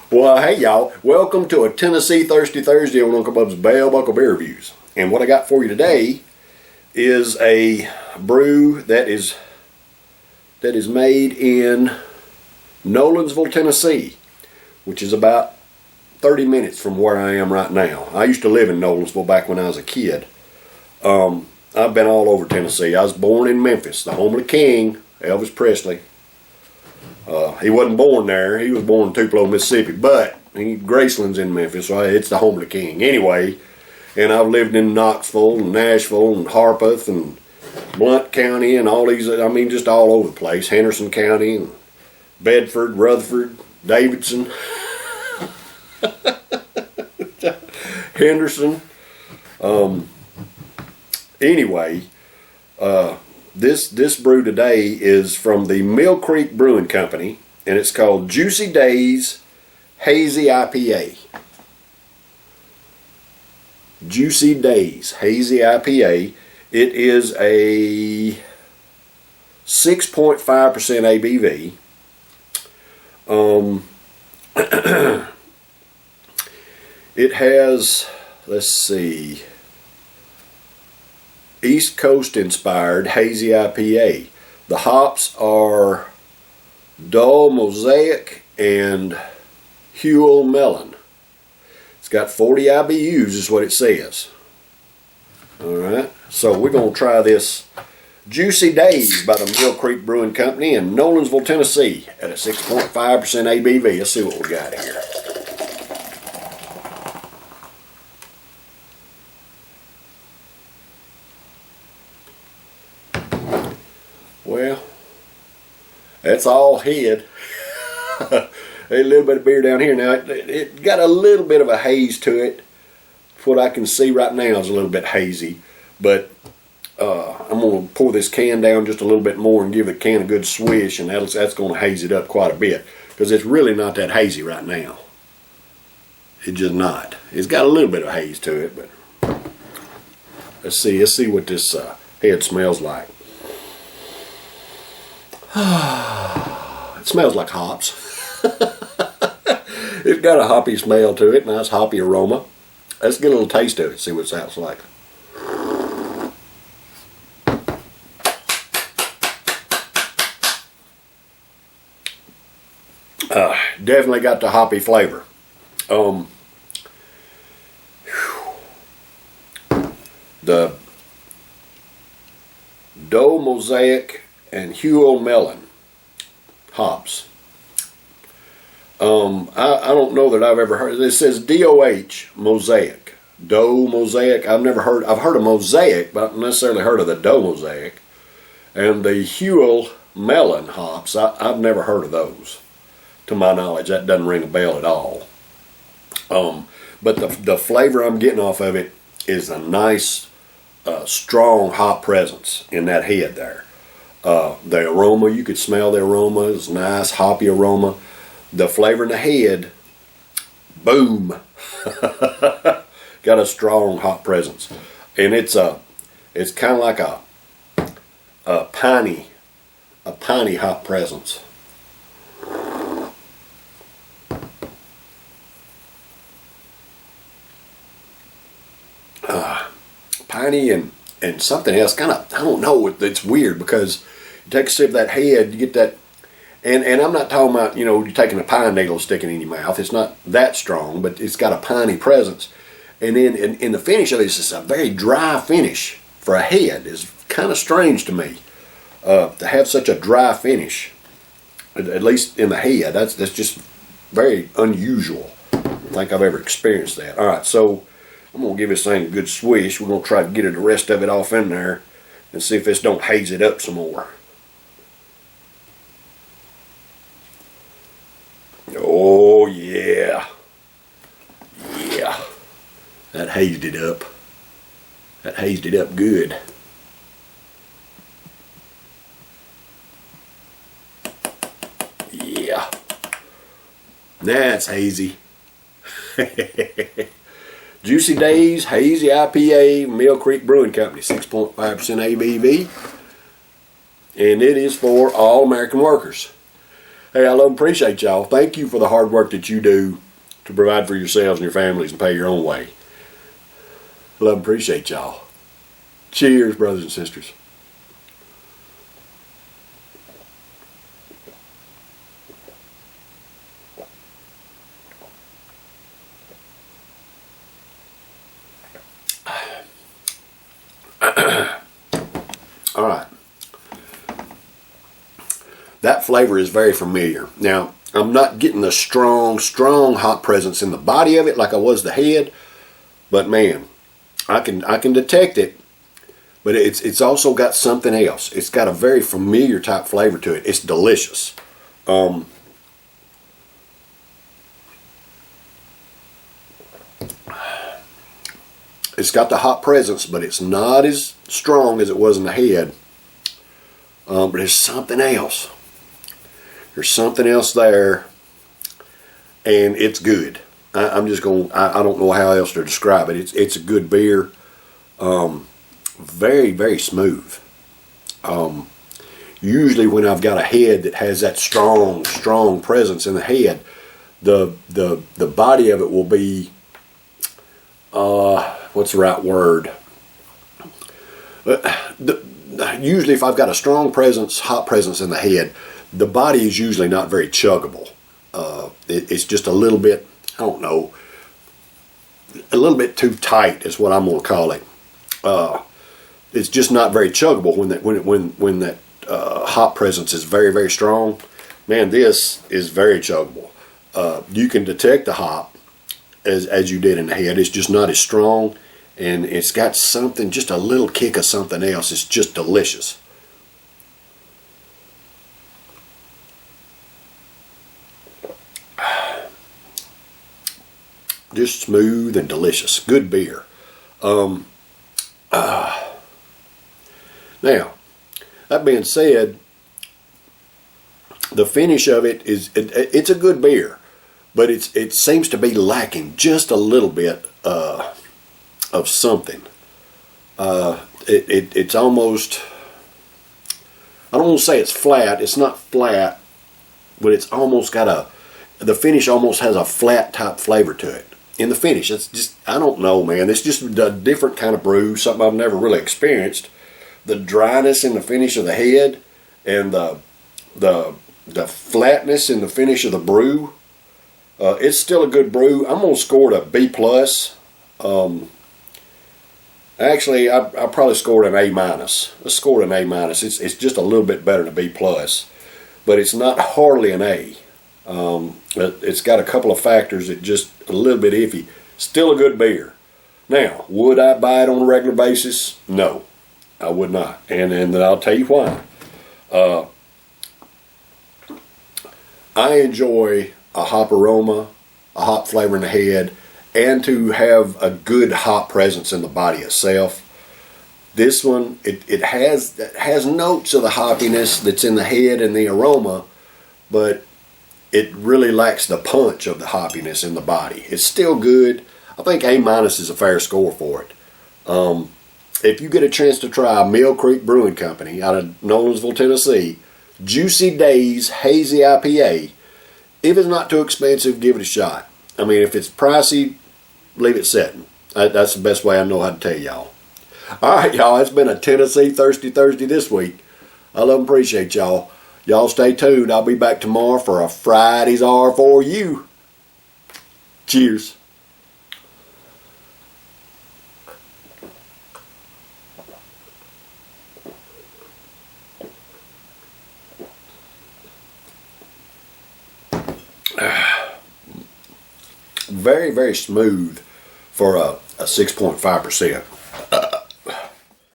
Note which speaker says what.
Speaker 1: Well, hey y'all, welcome to a Tennessee Thirsty Thursday on Uncle Bub's Bell Buckle Beer Reviews. And what I got for you today is a brew that is made in Nolensville, Tennessee, which is about 30 minutes from where I am right now. I used to live in Nolensville back when I was a kid. I've been all over Tennessee. I was born in Memphis, the home of the king, Elvis Presley. He wasn't born there. He was born in Tupelo, Mississippi, but Graceland's in Memphis, so it's the home of the king. Anyway, and I've lived in Knoxville and Nashville and Harpeth and Blount County and all these, I mean, just all over the place. Henderson County and Bedford, Rutherford, Davidson, Henderson. Anyway, This brew today is from the Mill Creek Brewing Company, and it's called Juicy Daze Hazy IPA. Juicy Daze Hazy IPA. It is a 6.5% ABV. It has, let's see, East Coast inspired hazy IPA. The hops are dull mosaic and Huel melon. It's got 40 IBUs is what it says. Alright, so we're going to try this Juicy Daze by the Mill Creek Brewing Company in Nolensville, Tennessee at a 6.5% ABV. Let's see what we got here. Well, that's all head. A little bit of beer down here. Now, it got a little bit of a haze to it. What I can see right now is a little bit hazy. But I'm going to pour this can down just a little bit more and give the can a good swish, and that's going to haze it up quite a bit. Because it's really not that hazy right now. It's just not. It's got a little bit of haze to it, but let's see what this head smells like. It smells like hops. It's got a hoppy smell to it, nice hoppy aroma. Let's get a little taste of it, see what it sounds like. Definitely got the hoppy flavor. The dough mosaic and Huel melon hops. I don't know that I've ever heard. It says DOH mosaic, dough mosaic. I've heard of mosaic, but not necessarily heard of the dough mosaic. And the Huel melon hops, I've never heard of those. To my knowledge, that doesn't ring a bell at all. But the flavor I'm getting off of it is a nice, strong hop presence in that head there. The aroma, you could smell the aroma. It's nice, hoppy aroma. The flavor in the head, boom. Got a strong hop presence. And it's kind of like a piney hop presence. Piney and something else, kind of, I don't know, it's weird because you take a sip of that head, you get that, and I'm not talking about, you're taking a pine needle sticking in your mouth. It's not that strong, but it's got a piney presence. And then in the finish of this, it's a very dry finish for a head. It's kind of strange to me to have such a dry finish, at least in the head. That's just very unusual. I don't think I've ever experienced that. All right, so I'm going to give this thing a good swish. We're going to try to get the rest of it off in there and see if this don't haze it up some more. Oh, yeah. Yeah. That hazed it up. That hazed it up good. Yeah. That's hazy. Juicy Daze Hazy IPA, Mill Creek Brewing Company, 6.5% ABV. And it is for all American workers. Hey, I love and appreciate y'all. Thank you for the hard work that you do to provide for yourselves and your families and pay your own way. Love and appreciate y'all. Cheers, brothers and sisters. All right. That flavor is very familiar. Now, I'm not getting the strong hop presence in the body of it like I was the head, but man, I can detect it. But it's also got something else. It's got a very familiar type flavor to it. It's delicious. It's got the hop presence, but it's not as strong as it was in the head. But there's something else. There's something else there, and it's good. I'm just going. I don't know how else to describe it. It's a good beer. Very, very smooth. Usually when I've got a head that has that strong presence in the head, the body of it will be, what's the right word? Usually if I've got a strong presence, hot presence in the head, the body is usually not very chuggable. It's just a little bit, I don't know, a little bit too tight is what I'm going to call it. It's just not very chuggable when that hop presence is very, very strong. Man, this is very chuggable. You can detect the hop as you did in the head. It's just not as strong, and it's got something, just a little kick of something else. It's just delicious. Just smooth and delicious. Good beer. Now, that being said, the finish of it is, it's a good beer, but it seems to be lacking just a little bit of something. It's almost, I don't want to say it's flat. It's not flat, but it's almost got the finish almost has a flat type flavor to it. In the finish, it's just, I don't know, man. It's just a different kind of brew, something I've never really experienced. The dryness in the finish of the head and the flatness in the finish of the brew. It's still a good brew. I'm gonna score it a B plus. Actually, I probably scored an A minus. I scored an A minus. It's just a little bit better than a B plus, but it's not hardly an A. It's got a couple of factors that just a little bit iffy. Still a good beer. Now, would I buy it on a regular basis? No, I would not, and I'll tell you why. I enjoy a hop aroma, a hop flavor in the head, and to have a good hop presence in the body itself. This one, it has notes of the hoppiness that's in the head and the aroma, but it really lacks the punch of the hoppiness in the body. It's still good. I think A minus is a fair score for it. If you get a chance to try Mill Creek Brewing Company out of Nolensville, Tennessee, Juicy Daze Hazy IPA, if it's not too expensive, give it a shot. I mean, if it's pricey, leave it setting. That's the best way I know how to tell y'all. All right, y'all, it's been a Tennessee Thirsty Thursday this week. I love and appreciate y'all. Y'all stay tuned. I'll be back tomorrow for a Friday's R for you. Cheers. Very, very smooth for a 6.5%.